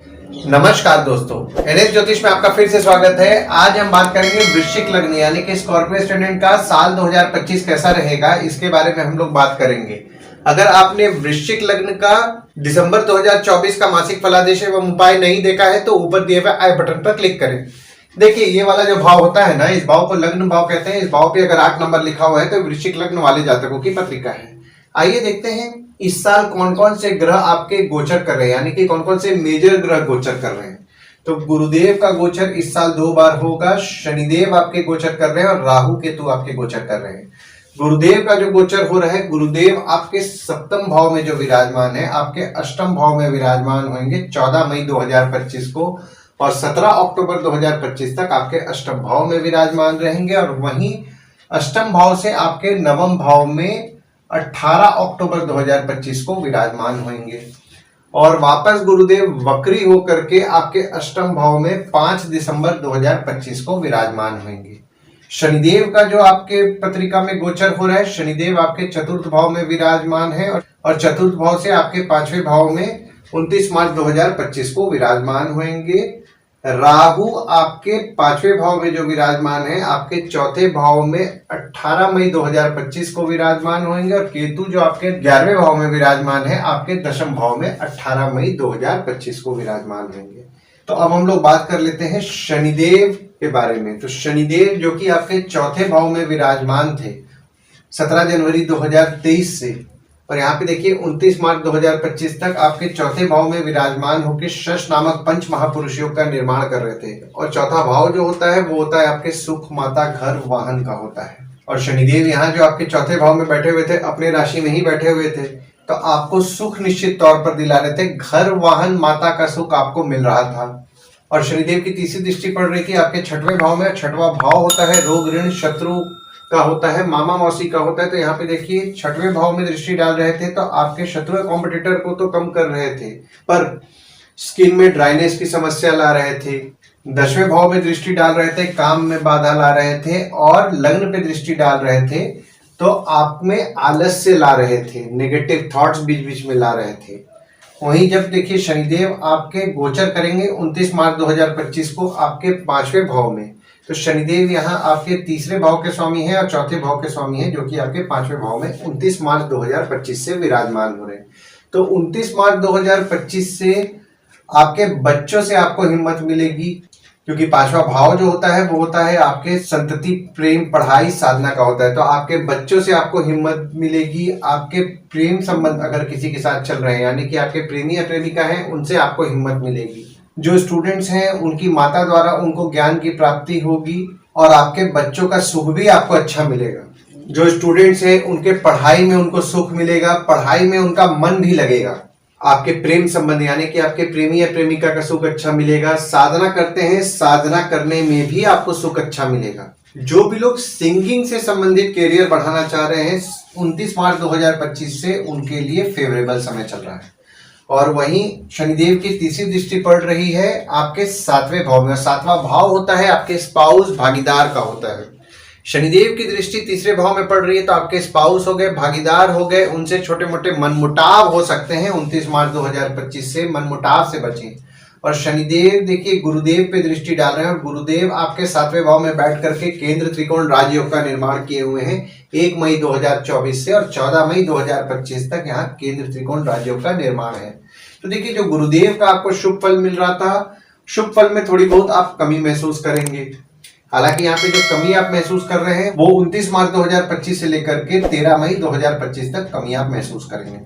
नमस्कार दोस्तों, एनएस ज्योतिष में आपका फिर से स्वागत है। आज हम बात करेंगे वृश्चिक लग्न यानी कि स्कॉर्पियो स्टूडेंट का साल 2025 कैसा रहेगा, इसके बारे में हम लोग बात करेंगे। अगर आपने वृश्चिक लग्न का दिसंबर 2024 का मासिक फलादेश एवं उपाय नहीं देखा है तो ऊपर दिए हुए आई बटन पर क्लिक करें। देखिए, ये वाला जो भाव होता है ना, इस भाव को लग्न भाव कहते हैं। इस भाव पे अगर 8 नंबर लिखा हुआ है तो वृश्चिक लग्न वाले जातकों की पत्रिका है। आइए देखते हैं इस साल कौन कौन से ग्रह आपके गोचर कर रहे हैं, यानी कि कौन कौन से मेजर ग्रह गोचर कर रहे हैं। तो गुरुदेव का गोचर इस साल 2 बार होगा। शनिदेव आपके गोचर कर रहे हैं और राहु केतु आपके गोचर कर रहे हैं। गुरुदेव का जो गोचर हो रहा है, गुरुदेव आपके सप्तम भाव में जो विराजमान है, आपके अष्टम भाव में विराजमान होंगे 14 मई 2025 को, और 17 अक्टूबर 2025 तक आपके अष्टम भाव में विराजमान रहेंगे। और वहीं अष्टम भाव से आपके नवम भाव में 18 अक्टूबर 2025 को विराजमान होंगे। और वापस गुरुदेव वक्री होकर के आपके अष्टम भाव में 5 दिसंबर 2025 को विराजमान होंगे। शनिदेव का जो आपके पत्रिका में गोचर हो रहा है, शनिदेव आपके चतुर्थ भाव में विराजमान है और चतुर्थ भाव से आपके 5वें भाव में 29 मार्च 2025 को विराजमान होंगे। राहु आपके 5वें भाव में जो विराजमान है, आपके चौथे भाव में 18 मई 2025 को विराजमान होंगे। और केतु जो आपके 11वें भाव में विराजमान है, आपके दशम भाव में 18 मई 2025 को विराजमान होंगे। तो अब हम लोग बात कर लेते हैं शनिदेव के बारे में। तो शनिदेव जो कि आपके चौथे भाव में विराजमान थे 17 जनवरी 2023 से, और यहाँ पे देखिए 29 मार्च 2025 तक आपके चौथे भाव में विराजमान होकर शश नामक पंच महापुरुष योग का निर्माण कर रहे थे। और चौथा भाव जो होता है वो होता है आपके सुख, माता, घर, वाहन का होता है। और शनिदेव यहाँ जो आपके चौथे भाव में बैठे हुए थे, अपने राशि में ही बैठे हुए थे, तो आपको सुख निश्चित तौर पर दिला रहे थे। घर, वाहन, माता का सुख आपको मिल रहा था। और शनिदेव की तीसरी दृष्टि पड़ रही थी आपके 6वें भाव में। 6वां भाव होता है रोग, ऋण, शत्रु का होता है, मामा मौसी का होता है। तो यहाँ पे देखिए 6वें भाव में दृष्टि डाल रहे थे तो आपके शत्रु कॉम्पिटिटर को तो कम कर रहे थे, पर स्किन में ड्राइनेस की समस्या ला रहे थे। 10वें भाव में दृष्टि डाल रहे थे, काम में बाधा ला रहे थे। और लग्न पे दृष्टि डाल रहे थे तो आप में आलस्य ला रहे थे, नेगेटिव थॉट्स बीच बीच में ला रहे थे। वहीं जब देखिए शनिदेव आपके गोचर करेंगे 29 मार्च 2025 को आपके 5वें भाव में, तो शनिदेव यहाँ आपके तीसरे भाव के स्वामी हैं और चौथे भाव के स्वामी हैं, जो कि आपके 5वें भाव में 29 मार्च 2025 से विराजमान हो रहे हैं। तो 29 मार्च 2025 से आपके बच्चों से आपको हिम्मत मिलेगी, क्योंकि 5वां भाव जो होता है वो होता है आपके संतति, प्रेम, पढ़ाई, साधना का होता है। तो आपके बच्चों से आपको हिम्मत मिलेगी। आपके प्रेम संबंध अगर किसी के साथ चल रहे हैं, यानी कि आपके प्रेमी या प्रेमिका हैं, उनसे आपको हिम्मत मिलेगी। जो स्टूडेंट्स हैं उनकी माता द्वारा उनको ज्ञान की प्राप्ति होगी और आपके बच्चों का सुख भी आपको अच्छा मिलेगा। जो स्टूडेंट्स हैं उनके पढ़ाई में उनको सुख मिलेगा, पढ़ाई में उनका मन भी लगेगा। आपके प्रेम संबंध यानी कि आपके प्रेमी या प्रेमिका का सुख अच्छा मिलेगा। साधना करते हैं, साधना करने में भी आपको सुख अच्छा मिलेगा। जो भी लोग सिंगिंग से संबंधित कैरियर बढ़ाना चाह रहे हैं, 29 मार्च 2025 से उनके लिए फेवरेबल समय चल रहा है। और वहीं शनिदेव की तीसरी दृष्टि पड़ रही है आपके 7वें भाव में। 7वां भाव होता है आपके स्पाउस, भागीदार का होता है। शनिदेव की दृष्टि तीसरे भाव में पड़ रही है तो आपके स्पाउस हो गए, भागीदार हो गए, उनसे छोटे मोटे मनमुटाव हो सकते हैं। 29 मार्च 2025 से मनमुटाव से बचें। और शनिदेव देखिए गुरुदेव पे दृष्टि डाल रहे हैं और गुरुदेव आपके 7वें भाव में बैठ करके केंद्र त्रिकोण राजयोग का निर्माण किए हुए हैं 1 मई 2024 से, और 14 मई 2025 तक यहाँ केंद्र त्रिकोण राजयोग का निर्माण है। तो देखिए, जो गुरुदेव का आपको शुभ फल मिल रहा था, शुभ फल में थोड़ी बहुत आप कमी महसूस करेंगे। हालांकि यहाँ पे जो कमी आप महसूस कर रहे हैं वो 29 मार्च 2025 से लेकर के 13 मई 2025 तक कमी आप महसूस करेंगे।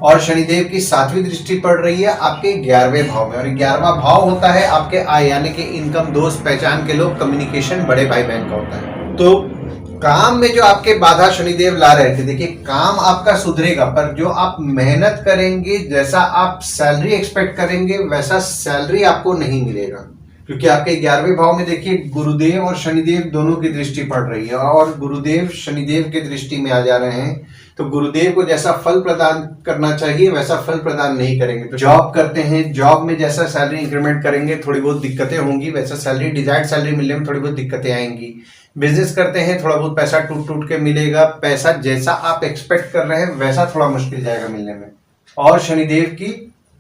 और शनिदेव की 7वीं दृष्टि पड़ रही है आपके 11वें भाव में, और 11वां भाव होता है आपके आय यानी कि इनकम, दोस्त, पहचान के लोग, कम्युनिकेशन, बड़े भाई बहन का होता है। तो काम में जो आपके बाधा शनिदेव ला रहे थे, देखिए काम आपका सुधरेगा, पर जो आप मेहनत करेंगे, जैसा आप सैलरी एक्सपेक्ट करेंगे वैसा सैलरी आपको नहीं मिलेगा। क्योंकि आपके 11वें भाव में देखिए गुरुदेव और शनिदेव दोनों की दृष्टि पड़ रही है, और गुरुदेव शनिदेव के दृष्टि में आ जा रहे हैं। तो गुरुदेव को जैसा फल प्रदान करना चाहिए वैसा फल प्रदान नहीं करेंगे। तो जॉब करते हैं, जॉब में जैसा सैलरी इंक्रीमेंट करेंगे थोड़ी बहुत दिक्कतें होंगी, वैसा सैलरी, डिजायर्ड सैलरी मिलने में थोड़ी बहुत दिक्कतें आएंगी। बिजनेस करते हैं, थोड़ा बहुत पैसा टूट टूट के मिलेगा, पैसा जैसा आप एक्सपेक्ट कर रहे हैं वैसा थोड़ा मुश्किल जाएगा मिलने में। और शनिदेव की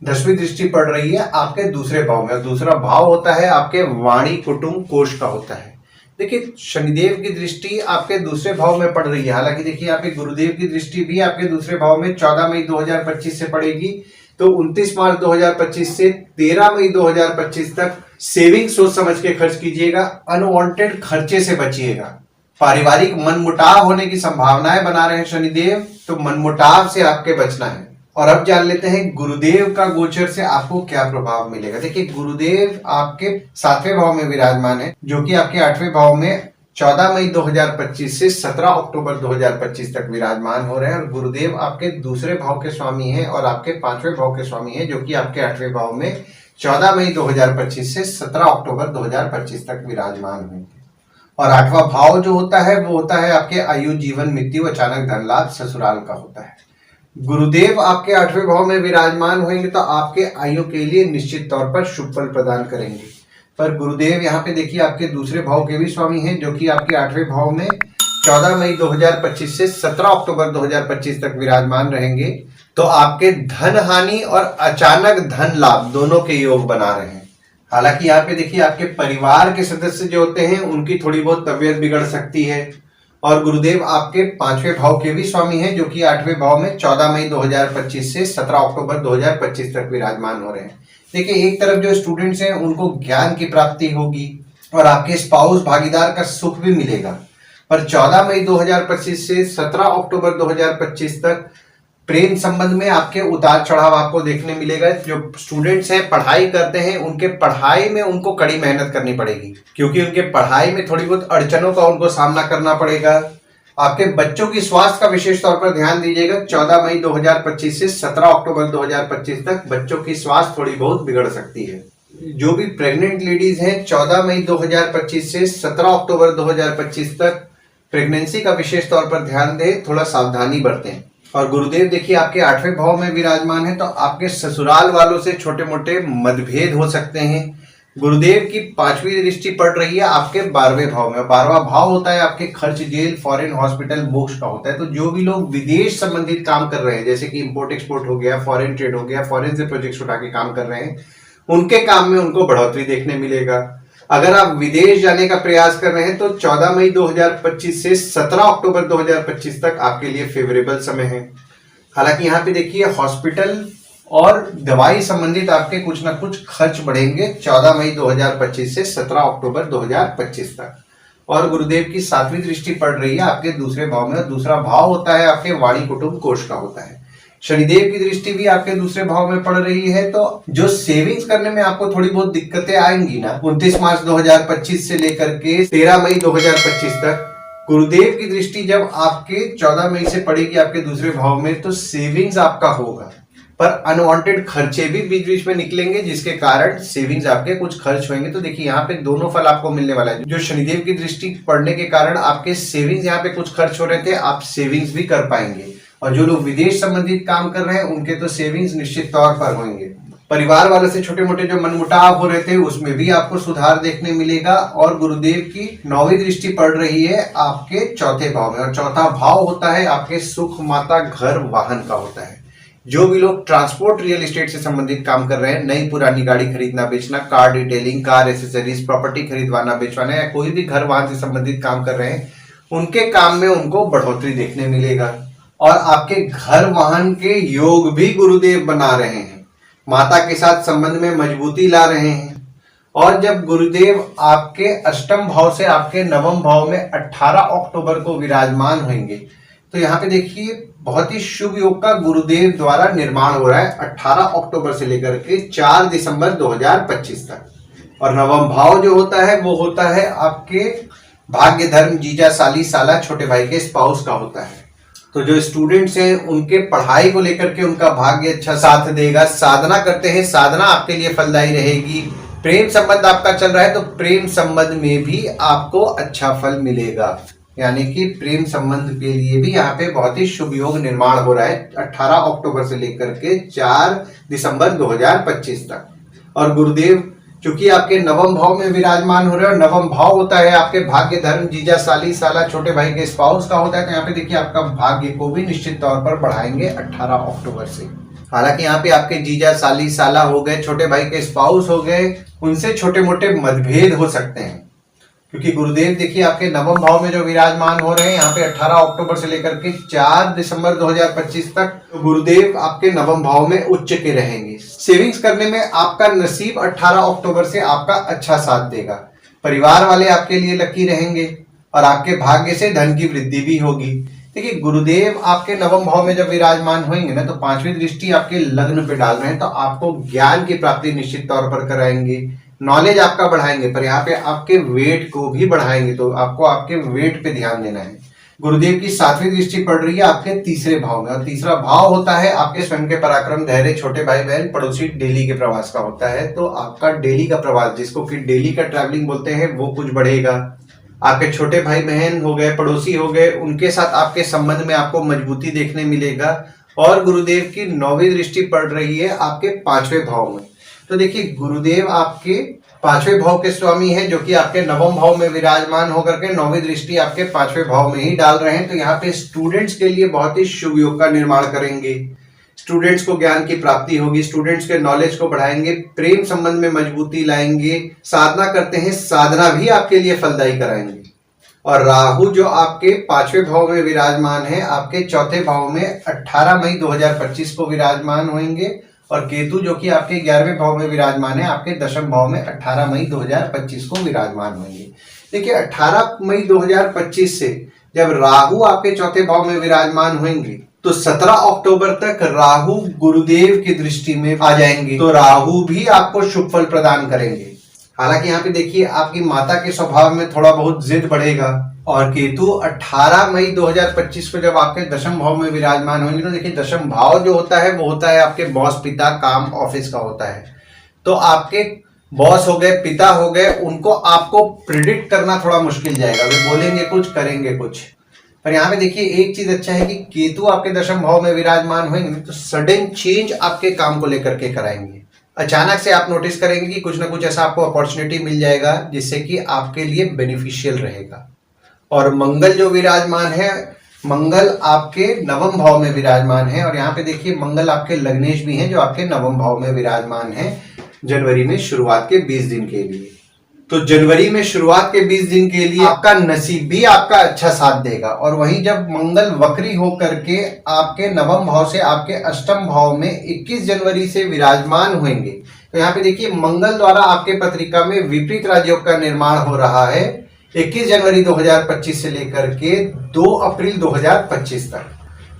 10वीं दृष्टि पड़ रही है आपके दूसरे भाव में, और दूसरा भाव होता है आपके वाणी कुटुंब कोष का होता है। देखिए शनिदेव की दृष्टि आपके दूसरे भाव में पड़ रही है। हालांकि देखिए यहाँ पे गुरुदेव की दृष्टि भी आपके दूसरे भाव में 14 मई 2025 से पड़ेगी, तो 29 मार्च 2025 से 13 मई 2025 तक सेविंग सोच समझ के खर्च कीजिएगा, अनवांटेड खर्चे से बचिएगा। पारिवारिक मनमुटाव होने की संभावनाएं बना रहे हैं शनिदेव, तो मनमुटाव से आपके बचना है। और अब जान लेते हैं गुरुदेव का गोचर से आपको क्या प्रभाव मिलेगा। देखिए गुरुदेव आपके 7वें भाव में विराजमान है, जो कि आपके 8वें भाव में 14 मई 2025 से 17 अक्टूबर 2025 तक विराजमान हो रहे हैं। और गुरुदेव आपके दूसरे भाव के स्वामी हैं और आपके 5वें भाव के स्वामी हैं, जो कि आपके 8वें भाव में 14 मई 2025 से 17 अक्टूबर 2025 तक विराजमान होंगे। और 8वां भाव जो होता है वो होता है आपके आयु जीवन मृत्यु अचानक धन लाभ ससुराल का होता है। गुरुदेव आपके 8वें भाव में विराजमान होंगे तो आपके आयु के लिए निश्चित तौर पर शुभ फल प्रदान करेंगे। पर गुरुदेव यहाँ पे देखिए आपके दूसरे भाव के भी स्वामी हैं, जो कि आपके 8वें भाव में 14 मई 2025 से 17 अक्टूबर 2025 तक विराजमान रहेंगे। तो आपके धन हानि और अचानक धन लाभ दोनों के योग बना रहे हैं। हालांकि यहाँ पे देखिए आपके परिवार के सदस्य जो होते हैं उनकी थोड़ी बहुत तबीयत बिगड़ सकती है। और गुरुदेव आपके 5वें भाव के भी स्वामी हैं, जो कि 8वें भाव में 14 मई 2025 से 17 अक्टूबर 2025 तक विराजमान हो रहे हैं। देखिए एक तरफ जो स्टूडेंट्स हैं उनको ज्ञान की प्राप्ति होगी और आपके स्पाउस भागीदार का सुख भी मिलेगा। पर 14 मई 2025 से 17 अक्टूबर 2025 तक प्रेम संबंध में आपके उतार चढ़ाव आपको देखने मिलेगा। जो स्टूडेंट्स हैं पढ़ाई करते हैं, उनके पढ़ाई में उनको कड़ी मेहनत करनी पड़ेगी, क्योंकि उनके पढ़ाई में थोड़ी बहुत अड़चनों का उनको सामना करना पड़ेगा। आपके बच्चों की स्वास्थ्य का विशेष तौर पर ध्यान दीजिएगा। 14 मई 2025 से 17 अक्टूबर 2025 तक बच्चों की स्वास्थ्य थोड़ी बहुत बिगड़ सकती है। जो भी प्रेग्नेंट लेडीज हैं 14 मई 2025 से 17 अक्टूबर 2025 तक प्रेगनेंसी का विशेष तौर पर ध्यान दें, थोड़ा सावधानी बरतें। और गुरुदेव देखिए आपके 8वें भाव में विराजमान है, तो आपके ससुराल वालों से छोटे मोटे मतभेद हो सकते हैं। गुरुदेव की 5वीं दृष्टि पड़ रही है आपके 12वें भाव में। 12वां भाव होता है आपके खर्च, जेल, फॉरेन, हॉस्पिटल, मोक्ष का होता है। तो जो भी लोग विदेश संबंधित काम कर रहे हैं, जैसे कि इंपोर्ट एक्सपोर्ट हो गया, फॉरेन ट्रेड हो गया, फॉरेन से प्रोजेक्ट्स उठा के काम कर रहे हैं, उनके काम में उनको बढ़ोतरी देखने मिलेगा। अगर आप विदेश जाने का प्रयास कर रहे हैं तो 14 मई 2025 से 17 अक्टूबर 2025 तक आपके लिए फेवरेबल समय है। हालांकि यहाँ पे देखिए हॉस्पिटल और दवाई संबंधित आपके कुछ ना कुछ खर्च बढ़ेंगे 14 मई 2025 से 17 अक्टूबर 2025 तक। और गुरुदेव की 7वीं दृष्टि पड़ रही है आपके दूसरे भाव में, और दूसरा भाव होता है आपके वाणी कुटुंब कोष का होता है। शनिदेव की दृष्टि भी आपके दूसरे भाव में पड़ रही है, तो जो सेविंग्स करने में आपको थोड़ी बहुत दिक्कतें आएंगी ना, 29 मार्च 2025 से लेकर के 13 मई 2025 तक गुरुदेव की दृष्टि जब आपके 14 मई से पड़ेगी आपके दूसरे भाव में, तो सेविंग्स आपका होगा, पर अनवांटेड खर्चे भी बीच बीच में निकलेंगे, जिसके कारण सेविंग्स आपके कुछ खर्च होंगे। तो देखिए यहाँ पे दोनों फल आपको मिलने वाला है। जो शनिदेव की दृष्टि पड़ने के कारण आपके सेविंग्स यहाँ पे कुछ खर्च हो रहे थे, आप सेविंग्स भी कर पाएंगे। और जो लोग विदेश संबंधित काम कर रहे हैं उनके तो सेविंग्स निश्चित तौर पर होंगे। परिवार वालों से छोटे मोटे जो मनमुटाव हो रहे थे उसमें भी आपको सुधार देखने मिलेगा। और गुरुदेव की 9वीं दृष्टि पड़ रही है आपके 4थे भाव में, और 4था भाव होता है आपके सुख, माता, घर, वाहन का होता है। जो भी लोग ट्रांसपोर्ट, रियल एस्टेट से संबंधित काम कर रहे हैं, नई पुरानी गाड़ी खरीदना बेचना, car detailing, car accessories, property खरीदवाना बेचवाना, या कोई भी घर वाहन से संबंधित काम कर रहे हैं, उनके काम में उनको बढ़ोतरी देखने मिलेगा। और आपके घर वाहन के योग भी गुरुदेव बना रहे हैं, माता के साथ संबंध में मजबूती ला रहे हैं। और जब गुरुदेव आपके 8म भाव से आपके 9वें भाव में 18 अक्टूबर को विराजमान होंगे, तो यहाँ पे देखिए बहुत ही शुभ योग का गुरुदेव द्वारा निर्माण हो रहा है 18 अक्टूबर से लेकर के 4 दिसंबर 2025 तक। और 9वां भाव जो होता है वो होता है आपके भाग्य, धर्म, जीजा, साली, साला, छोटे भाई के स्पाउस का होता है। तो जो स्टूडेंट्स हैं उनके पढ़ाई को लेकर के उनका भाग्य अच्छा साथ देगा। साधना करते हैं, साधना आपके लिए फलदायी रहेगी। प्रेम संबंध आपका चल रहा है तो प्रेम संबंध में भी आपको अच्छा फल मिलेगा, यानी कि प्रेम संबंध के लिए भी यहाँ पे बहुत ही शुभ योग निर्माण हो रहा है 18 अक्टूबर से लेकर के 4 दिसंबर 2025 तक। और गुरुदेव चूंकि आपके 9वें भाव में विराजमान हो रहे हैं, और 9वां भाव होता है आपके भाग्य, धर्म, जीजा, साली, साला, छोटे भाई के स्पाउस का होता है, तो यहाँ पे देखिए आपका भाग्य को भी निश्चित तौर पर बढ़ाएंगे 18 अक्टूबर से। हालांकि यहाँ पे आपके जीजा, साली, साला हो गए, छोटे भाई के स्पाउस हो गए, उनसे छोटे मोटे मतभेद हो सकते हैं, क्योंकि गुरुदेव देखिए आपके नवम भाव में जो विराजमान हो रहे हैं यहाँ पे 18 अक्टूबर से लेकर के 4 दिसंबर 2025 तक तो गुरुदेव आपके नवम भाव में उच्च के रहेंगे। सेविंग्स करने में आपका नसीब 18 अक्टूबर से आपका अच्छा साथ देगा। परिवार वाले आपके लिए लकी रहेंगे और आपके भाग्य से धन की वृद्धि भी होगी। देखिए गुरुदेव आपके नवम भाव में जब विराजमान होंगे ना, तो पांचवी दृष्टि आपके लग्न पे डाल रहे हैं, तो आपको ज्ञान की प्राप्ति निश्चित तौर पर कराएंगे, नॉलेज आपका बढ़ाएंगे, पर यहाँ पे आपके वेट को भी बढ़ाएंगे, तो आपको आपके वेट पे ध्यान देना है। गुरुदेव की 7वीं दृष्टि पड़ रही है आपके तीसरे भाव में, और तीसरा भाव होता है आपके स्वयं के पराक्रम, धैर्य, छोटे भाई बहन, पड़ोसी, डेली के प्रवास का होता है। तो आपका डेली का प्रवास, जिसको कि डेली का ट्रैवलिंग बोलते हैं, वो कुछ बढ़ेगा। आपके छोटे भाई बहन हो गए, पड़ोसी हो गए, उनके साथ आपके संबंध में आपको मजबूती देखने मिलेगा। और गुरुदेव की 9वीं दृष्टि पड़ रही है आपके 5वें भाव में। तो देखिए गुरुदेव आपके 5वें भाव के स्वामी हैं, जो कि आपके नवम भाव में विराजमान होकर के 9वीं दृष्टि आपके 5वें भाव में ही डाल रहे हैं। तो यहाँ पे स्टूडेंट्स के लिए बहुत ही शुभ योग का निर्माण करेंगे। स्टूडेंट्स को ज्ञान की प्राप्ति होगी, स्टूडेंट्स के नॉलेज को बढ़ाएंगे, प्रेम संबंध में मजबूती लाएंगे, साधना करते हैं, साधना भी आपके लिए फलदायी कराएंगे। और राहु जो आपके 5वें भाव में विराजमान है, आपके 4थे भाव में 18 मई 2025 को विराजमान होंगे, और केतु जो कि आपके 11वें भाव में विराजमान है, आपके 10वें भाव में 18 मई 2025 को विराजमान होंगे। देखिए 18 मई 2025 से जब राहु आपके 4थे भाव में विराजमान होंगे, तो 17 अक्टूबर तक राहु गुरुदेव की दृष्टि में आ जाएंगे, तो राहु भी आपको शुभ फल प्रदान करेंगे। हालांकि यहाँ पे देखिए आपकी माता के स्वभाव में थोड़ा बहुत जिद बढ़ेगा। और केतु 18 मई 2025 को जब आपके 10वें भाव में विराजमान होंगे, तो देखिए 10वां भाव जो होता है वो होता है आपके बॉस, पिता, काम, ऑफिस का होता है। तो आपके बॉस हो गए, पिता हो गए, उनको आपको प्रिडिक्ट करना थोड़ा मुश्किल जाएगा, वे बोलेंगे कुछ, करेंगे कुछ। पर यहाँ पे देखिए एक चीज अच्छा है कि केतु आपके 10वें भाव में विराजमान होंगे, तो सडन चेंज आपके काम को लेकर के कराएंगे। अचानक से आप नोटिस करेंगे कि कुछ ना कुछ ऐसा आपको अपॉर्चुनिटी मिल जाएगा जिससे कि आपके लिए बेनिफिशियल रहेगा। और मंगल जो विराजमान है, मंगल आपके 9वें भाव में विराजमान है, और यहाँ पे देखिए मंगल आपके लग्नेश भी हैं, जो आपके 9वें भाव में विराजमान है जनवरी में शुरुआत के 20 दिन के लिए। तो जनवरी में शुरुआत के 20 दिन के लिए आपका नसीब भी आपका अच्छा साथ देगा। और वहीं जब मंगल वक्री होकर के आपके 9वें भाव से आपके 8वें भाव में 21 जनवरी से विराजमान होंगे, तो यहाँ पे देखिए मंगल द्वारा आपके पत्रिका में विपरीत राजयोग का निर्माण हो रहा है 21 जनवरी 2025 से लेकर के 2 अप्रैल 2025 तक।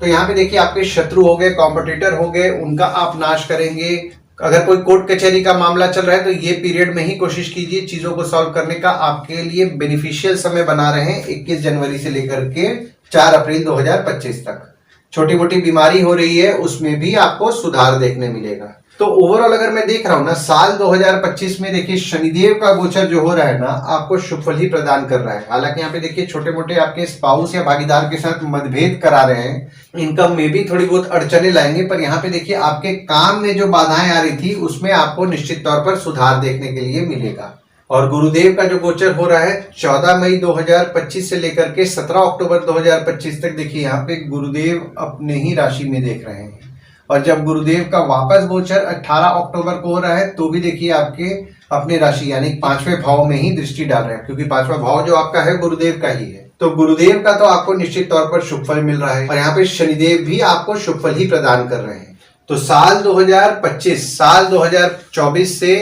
तो यहाँ पे देखिए आपके शत्रु हो गए, कॉम्पिटिटर हो गए, उनका आप नाश करेंगे। अगर कोई कोर्ट कचहरी का मामला चल रहा है, तो ये पीरियड में ही कोशिश कीजिए चीजों को सॉल्व करने का, आपके लिए बेनिफिशियल समय बना रहे हैं 21 जनवरी से लेकर के 4 अप्रैल 2025 तक। छोटी मोटी बीमारी हो रही है, उसमें भी आपको सुधार देखने मिलेगा। तो ओवरऑल अगर मैं देख रहा हूं ना, साल 2025 में देखिए शनिदेव का गोचर जो हो रहा है ना, आपको शुभ फल ही प्रदान कर रहा है। हालांकि यहाँ पे देखिए छोटे मोटे आपके स्पाउस या भागीदार के साथ मतभेद करा रहे हैं, इनकम में भी थोड़ी बहुत अड़चने लाएंगे, पर यहाँ पे देखिए आपके काम में जो बाधाएं आ रही थी उसमें आपको निश्चित तौर पर सुधार देखने के लिए मिलेगा। और गुरुदेव का जो गोचर हो रहा है 14 मई 2025 से लेकर के 17 अक्टूबर 2025 तक, देखिए यहाँ पे गुरुदेव अपने ही राशि में देख रहे हैं। और जब गुरुदेव का वापस गोचर 18 अक्टूबर को हो रहा है, तो भी देखिए आपके अपने राशि यानी 5वें भाव में ही दृष्टि डाल रहे हैं, क्योंकि 5वां भाव जो आपका है गुरुदेव का ही है। तो गुरुदेव का तो आपको निश्चित तौर पर शुभ फल मिल रहा है, और यहाँ पे शनिदेव भी आपको शुभ फल ही प्रदान कर रहे हैं। तो साल 2025 साल 2024 से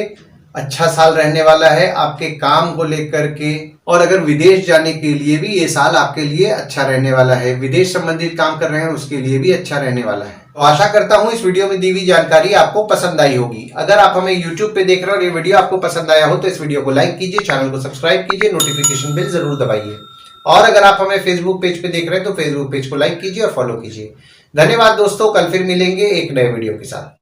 अच्छा साल रहने वाला है आपके काम को लेकर के। और अगर विदेश जाने के लिए भी ये साल आपके लिए अच्छा रहने वाला है, विदेश संबंधित काम कर रहे हैं उसके लिए भी अच्छा रहने वाला है। तो आशा करता हूं इस वीडियो में दी हुई जानकारी आपको पसंद आई होगी। अगर आप हमें YouTube पे देख रहे हो और ये वीडियो आपको पसंद आया हो, तो इस वीडियो को लाइक कीजिए, चैनल को सब्सक्राइब कीजिए, नोटिफिकेशन बेल जरूर दबाइए। और अगर आप हमें फेसबुक पेज पे देख रहे हैं, तो फेसबुक पेज को लाइक कीजिए और फॉलो कीजिए। धन्यवाद दोस्तों, कल फिर मिलेंगे एक नए वीडियो के साथ।